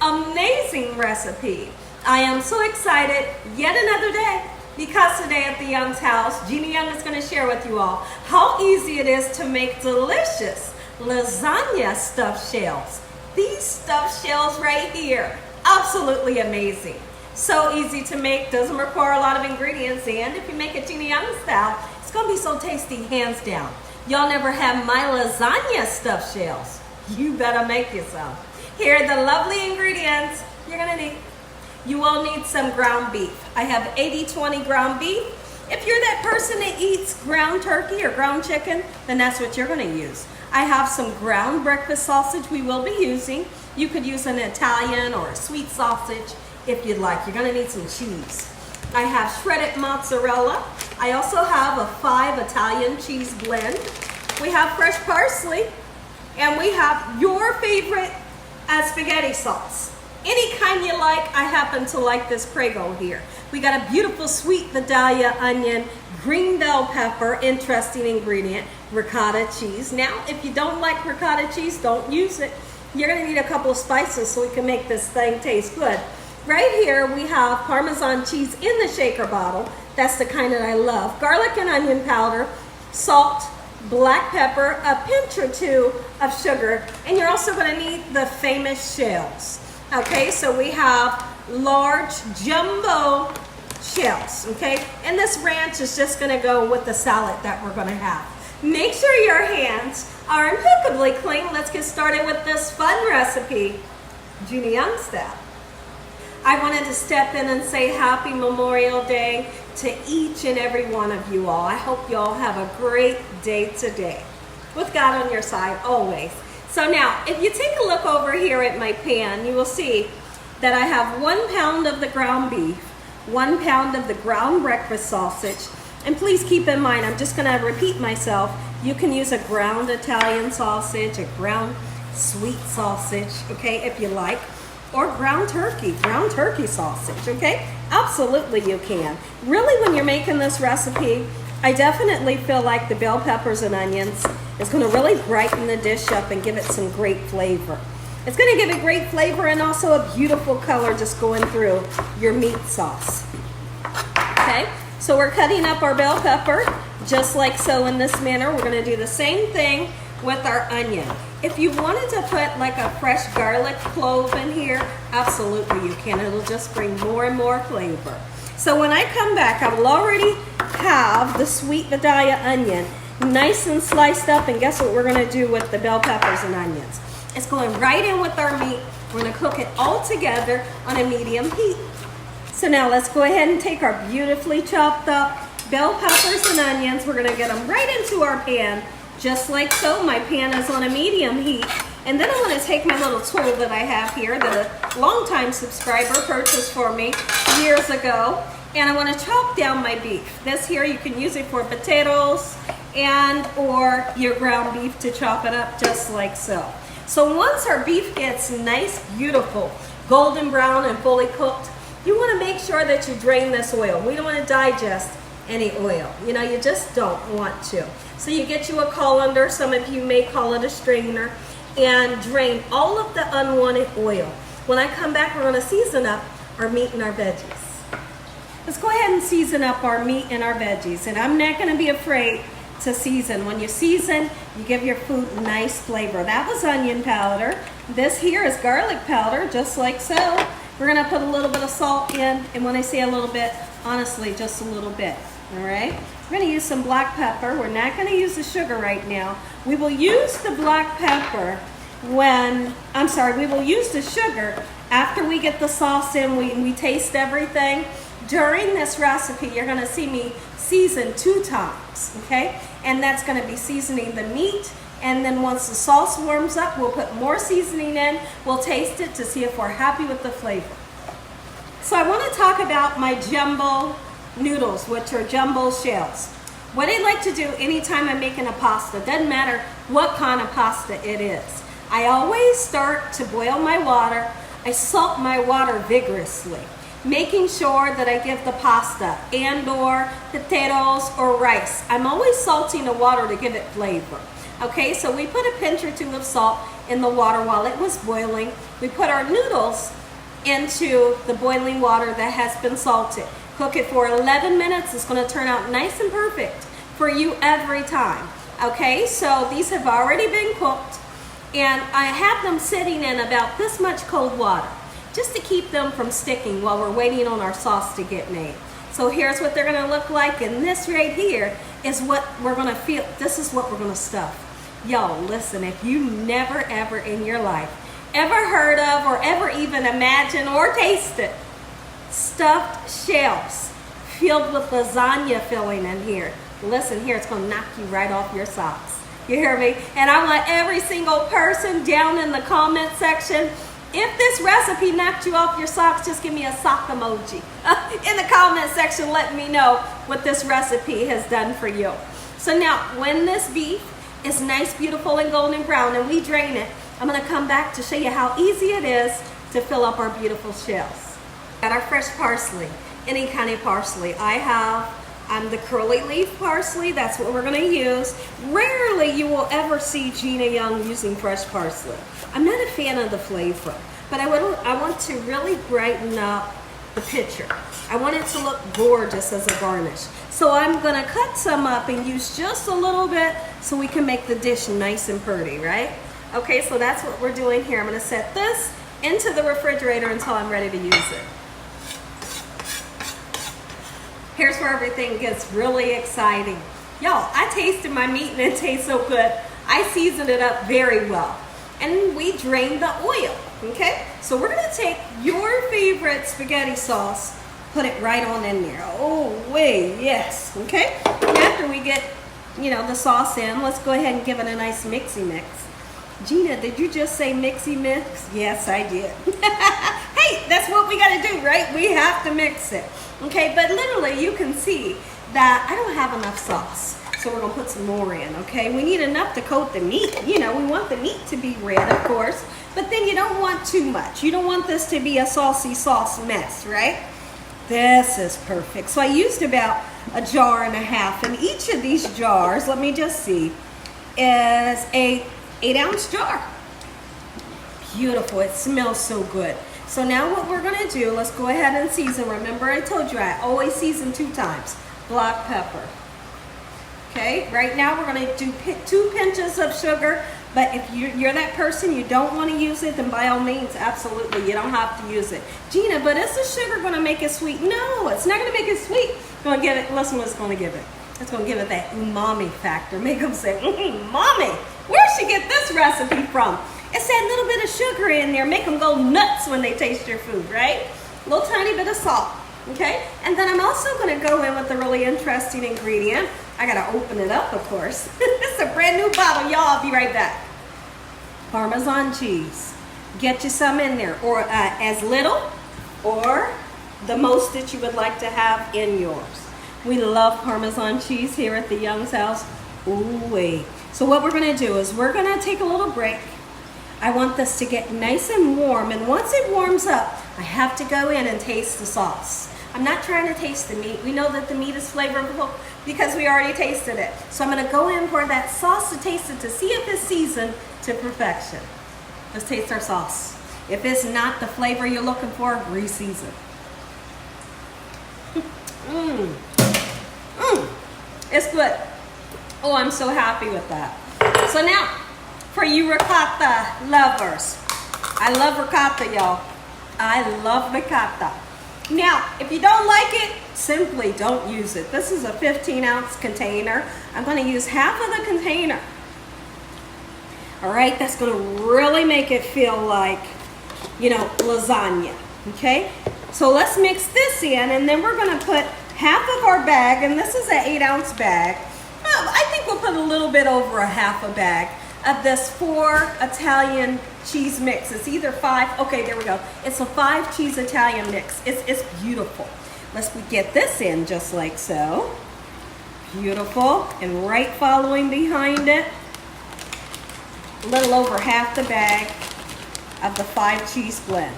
amazing recipe. I am so excited, yet another day, because today at the Young's house, Gina Young is going to share with you all how easy it is to make delicious lasagna stuffed shells. These stuffed shells right here, absolutely amazing. So easy to make, doesn't require a lot of ingredients, and if you make it Gina Young style, it's going to be so tasty, hands down. Y'all never had my lasagna stuffed shells? You better make you some. Here are the lovely ingredients you're going to need. You will need some ground beef. I have 80-20 ground beef. If you're that person that eats ground turkey or ground chicken, then that's what you're going to use. I have some ground breakfast sausage we will be using. You could use an Italian or a sweet sausage if you'd like. You're going to need some cheese. I have shredded mozzarella. I also have a 5 Italian cheese blend. We have fresh parsley, and we have your favorite spaghetti sauce. Any kind you like. I happen to like this Prego here. We got a beautiful sweet Vidalia onion, green bell pepper, interesting ingredient, ricotta cheese. Now, if you don't like ricotta cheese, don't use it. You're gonna need a couple of spices so we can make this thing taste good. Right here, we have Parmesan cheese in the shaker bottle. That's the kind that I love. Garlic and onion powder, salt, black pepper, a pinch or two of sugar, and you're also gonna need the famous shells. Okay, so we have large jumbo shells, okay? And this ranch is just gonna go with the salad that we're gonna have. Make sure your hands are impeccably clean. Let's get started with this fun recipe, Gina Young Style. I wanted to step in and say happy Memorial Day to each and every one of you all. I hope you all have a great day today. With God on your side, always. So now, if you take a look over here at my pan, you will see that I have 1 pound of the ground beef, 1 pound of the ground breakfast sausage, and please keep in mind, I'm just gonna repeat myself, you can use a ground Italian sausage, a ground sweet sausage, okay, if you like, or ground turkey sausage, okay? Absolutely you can. Really, when you're making this recipe, I definitely feel like the bell peppers and onions is gonna really brighten the dish up and give it some great flavor. It's gonna give it great flavor and also a beautiful color just going through your meat sauce. Okay, so we're cutting up our bell pepper just like so in this manner. We're gonna do the same thing with our onion. If you wanted to put like a fresh garlic clove in here, absolutely you can. It'll just bring more and more flavor. So when I come back, I will already have the sweet Vidalia onion nice and sliced up, and guess what we're gonna do with the bell peppers and onions? It's going right in with our meat. We're gonna cook it all together on a medium heat. So now let's go ahead and take our beautifully chopped up bell peppers and onions. We're gonna get them right into our pan, just like so. My pan is on a medium heat. And then I'm gonna take my little tool that I have here that a longtime subscriber purchased for me years ago, and I wanna chop down my beef. This here, you can use it for potatoes and or your ground beef to chop it up just like so. So once our beef gets nice, beautiful, golden brown and fully cooked, you wanna make sure that you drain this oil. We don't wanna digest any oil. You know, you just don't want to. So you get you a colander, some of you may call it a strainer, and drain all of the unwanted oil. When I come back, we're gonna season up our meat and our veggies. Let's go ahead and season up our meat and our veggies. And I'm not gonna be afraid to season. When you season, you give your food nice flavor. That was onion powder. This here is garlic powder, just like so. We're gonna put a little bit of salt in, and when I say a little bit, honestly, just a little bit, all right? We're gonna use some black pepper. We're not gonna use the sugar right now. We will use the black pepper we will use the sugar after we get the sauce in, we taste everything. During this recipe, you're gonna see me season 2 times, okay? And that's gonna be seasoning the meat, and then once the sauce warms up, we'll put more seasoning in. We'll taste it to see if we're happy with the flavor. So I wanna talk about my jumbo noodles, which are jumbo shells. What I like to do anytime I'm making a pasta, doesn't matter what kind of pasta it is, I always start to boil my water. I salt my water vigorously, making sure that I give the pasta and or potatoes or rice. I'm always salting the water to give it flavor. Okay, so we put a pinch or two of salt in the water while it was boiling. We put our noodles into the boiling water that has been salted. Cook it for 11 minutes. It's going to turn out nice and perfect for you every time. Okay, so these have already been cooked, and I have them sitting in about this much cold water just to keep them from sticking while we're waiting on our sauce to get made. So here's what they're going to look like, and this right here is what we're going to feel. This is what we're going to stuff. Y'all, listen, if you never ever in your life ever heard of or ever even imagined or tasted stuffed shells filled with lasagna filling in here, listen here, it's going to knock you right off your socks. You hear me? And I want every single person down in the comment section, if this recipe knocked you off your socks, just give me a sock emoji. In the comment section, let me know what this recipe has done for you. So now, when this beef is nice, beautiful, and golden brown, and we drain it, I'm going to come back to show you how easy it is to fill up our beautiful shells. Got our fresh parsley, any kind of parsley. I have the curly leaf parsley. That's what we're going to use. Rarely you will ever see Gina Young using fresh parsley. I'm not a fan of the flavor, but I want to really brighten up the picture. I want it to look gorgeous as a garnish. So I'm going to cut some up and use just a little bit so we can make the dish nice and pretty, right? Okay, so that's what we're doing here. I'm going to set this into the refrigerator until I'm ready to use it. Here's where everything gets really exciting. Y'all, I tasted my meat and it tastes so good. I seasoned it up very well. And we drained the oil, okay? So we're gonna take your favorite spaghetti sauce, put it right on in there. Oh, wait, yes, okay? After we get, the sauce in, let's go ahead and give it a nice mixy mix. Gina, did you just say mixy mix? Yes, I did. Hey, that's what we gotta do, right? We have to mix it. Okay, but literally you can see that I don't have enough sauce. So we're gonna put some more in, okay? We need enough to coat the meat. We want the meat to be red, of course, but then you don't want too much. You don't want this to be a saucy sauce mess, right? This is perfect. So I used about 1.5 jars, and each of these jars, let me just see, is a 8-ounce jar. Beautiful, it smells so good. So now what we're gonna do, let's go ahead and season. Remember I told you I always season 2 times. Black pepper. Okay, right now we're gonna do 2 pinches of sugar, but if you're that person, you don't wanna use it, then by all means, absolutely, you don't have to use it. Gina, but is the sugar gonna make it sweet? No, it's not gonna make it sweet. It's gonna give it, listen what it's gonna give it. It's gonna give it that umami factor. Make them say, Mommy, where'd she get this recipe from? It's that little bit of sugar in there. Make them go nuts when they taste your food, right? A little tiny bit of salt, okay? And then I'm also gonna go in with a really interesting ingredient. I gotta open it up, of course. It's a brand new bottle, y'all. I'll be right back. Parmesan cheese. Get you some in there, or as little, or the most that you would like to have in yours. We love Parmesan cheese here at the Young's house. Ooh, wait. So what we're gonna do is we're gonna take a little break. I want this to get nice and warm, and once it warms up, I have to go in and taste the sauce. I'm not trying to taste the meat. We know that the meat is flavorful because we already tasted it. So I'm gonna go in for that sauce to taste it, to see if it's seasoned to perfection. Let's taste our sauce. If it's not the flavor you're looking for, re-season. It's good. Oh, I'm so happy with that. So now, for you ricotta lovers, I love ricotta, y'all. I love ricotta. Now, if you don't like it, simply don't use it. This is a 15-ounce container. I'm going to use half of the container. All right, that's going to really make it feel like, lasagna. Okay, so let's mix this in, and then we're going to put half of our bag, and this is an 8-ounce bag. I think we'll put a little bit over a half a bag of this 4 Italian cheese mix. It's either 5, okay, there we go. It's a 5 cheese Italian mix. It's beautiful. Let's get this in just like so. Beautiful. And right following behind it, a little over half the bag of the 5 cheese blend.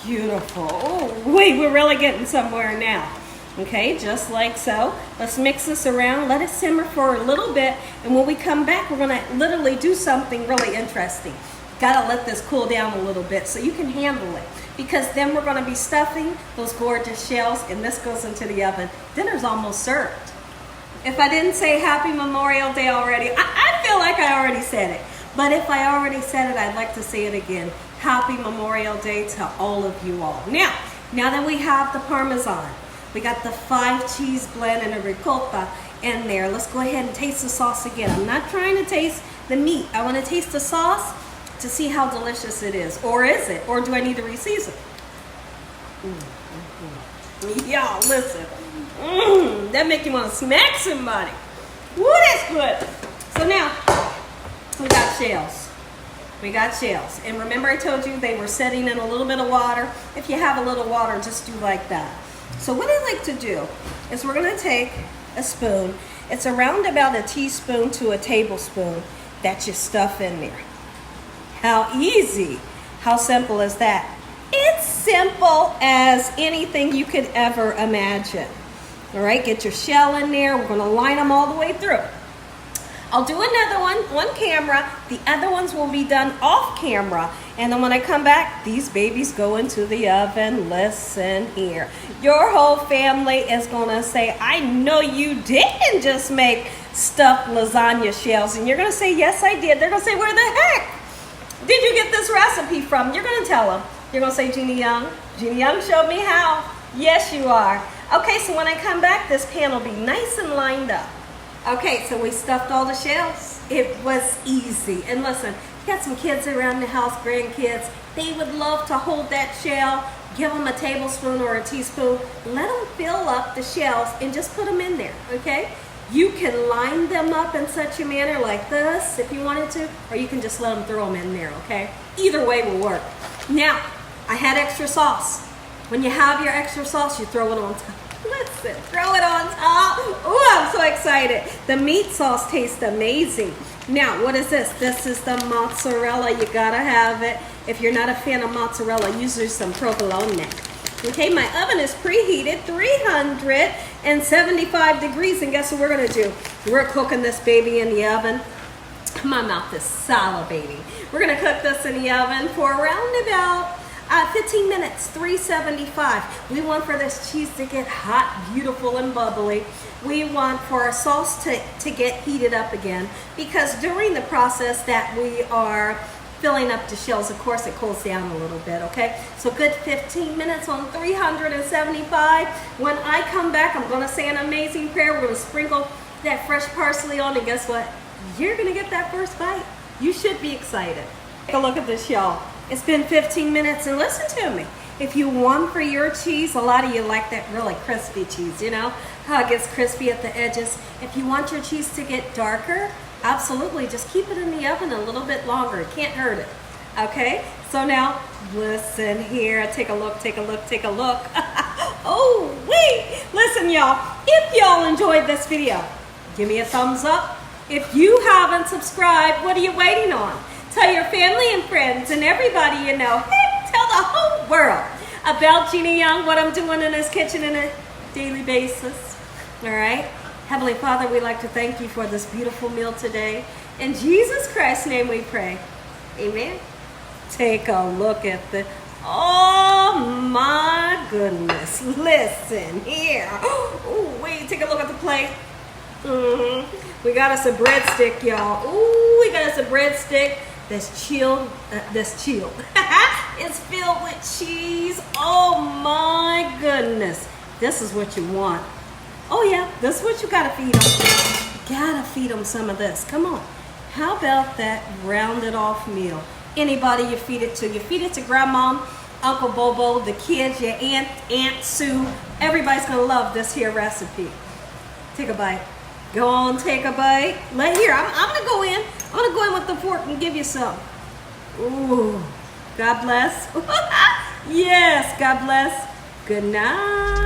Beautiful. Oh, wait, we're really getting somewhere now. Okay, just like so. Let's mix this around, let it simmer for a little bit, and when we come back, we're gonna literally do something really interesting. gotta let this cool down a little bit so you can handle it. Because then we're gonna be stuffing those gorgeous shells, and this goes into the oven. Dinner's almost served. If I didn't say Happy Memorial Day already, I feel like I already said it. But if I already said it, I'd like to say it again. Happy Memorial Day to all of you all. Now that we have the Parmesan, we got the 5 cheese blend and the ricotta in there. Let's go ahead and taste the sauce again. I'm not trying to taste the meat. I want to taste the sauce to see how delicious it is. Or is it? Or do I need to reseason? Y'all, listen. That make you want to smack somebody. Woo, that's good. So now, we got shells. We got shells. And remember I told you they were setting in a little bit of water. If you have a little water, just do like that. So what I like to do is we're going to take a spoon. It's around about a teaspoon to a tablespoon that you stuff in there. How easy, how simple is that? It's simple as anything you could ever imagine. All right, get your shell in there. We're going to line them all the way through. I'll do another one on camera. The other ones will be done off camera. And then when I come back, these babies go into the oven. Listen here. Your whole family is going to say, I know you didn't just make stuffed lasagna shells. And you're going to say, yes, I did. They're going to say, where the heck did you get this recipe from? You're going to tell them. You're going to say, Gina Young. Gina Young showed me how. Yes, you are. Okay, so when I come back, this pan will be nice and lined up. Okay, so we stuffed all the shells. It was easy. And listen, you got some kids around the house, grandkids. They would love to hold that shell. Give them a tablespoon or a teaspoon. Let them fill up the shells and just put them in there, okay? You can line them up in such a manner like this if you wanted to, or you can just let them throw them in there, okay? Either way will work. Now, I had extra sauce. When you have your extra sauce, you throw it on top. Listen, throw it on top. Oh, I'm so excited. The meat sauce tastes amazing. Now, what is this? This is the mozzarella. You gotta have it. If you're not a fan of mozzarella, use some provolone. Okay, my oven is preheated, 375 degrees, and guess what we're gonna do? We're cooking this baby in the oven. My mouth is salivating. We're gonna cook this in the oven for around about 15 minutes, 375. We want for this cheese to get hot, beautiful, and bubbly. We want for our sauce to get heated up again, because during the process that we are filling up the shells, of course, it cools down a little bit, okay? So good 15 minutes on 375. When I come back, I'm gonna say an amazing prayer. We're gonna sprinkle that fresh parsley on, and guess what? You're gonna get that first bite. You should be excited. Take a look at this, y'all. It's been 15 minutes, and listen to me. If you want for your cheese, a lot of you like that really crispy cheese, you know? How it gets crispy at the edges. If you want your cheese to get darker, absolutely, just keep it in the oven a little bit longer. It can't hurt it, okay? So now, listen here. Take a look, take a look, take a look. Oh, wait. Listen, y'all. If y'all enjoyed this video, give me a thumbs up. If you haven't subscribed, what are you waiting on? Tell your family and friends and everybody you know. Heck, tell the whole world about Gina Young, what I'm doing in this kitchen on a daily basis. All right? Heavenly Father, we'd like to thank you for this beautiful meal today. In Jesus Christ's name we pray. Amen. Take a look at the... Oh, my goodness. Listen here. Oh, wait. Take a look at the plate. We got us a breadstick, y'all. Ooh, we got us a breadstick. That's chilled. It's filled with cheese. Oh my goodness. This is what you want. Oh yeah, this is what you gotta feed them. You gotta feed them some of this. Come on. How about that rounded off meal? Anybody you feed it to. You feed it to Grandma, Uncle Bobo, the kids, your Aunt Sue. Everybody's gonna love this here recipe. Take a bite. Go on, take a bite. Here, I'm gonna go in. I'm gonna go in with the fork and give you some. Ooh, God bless. Yes, God bless. Good night.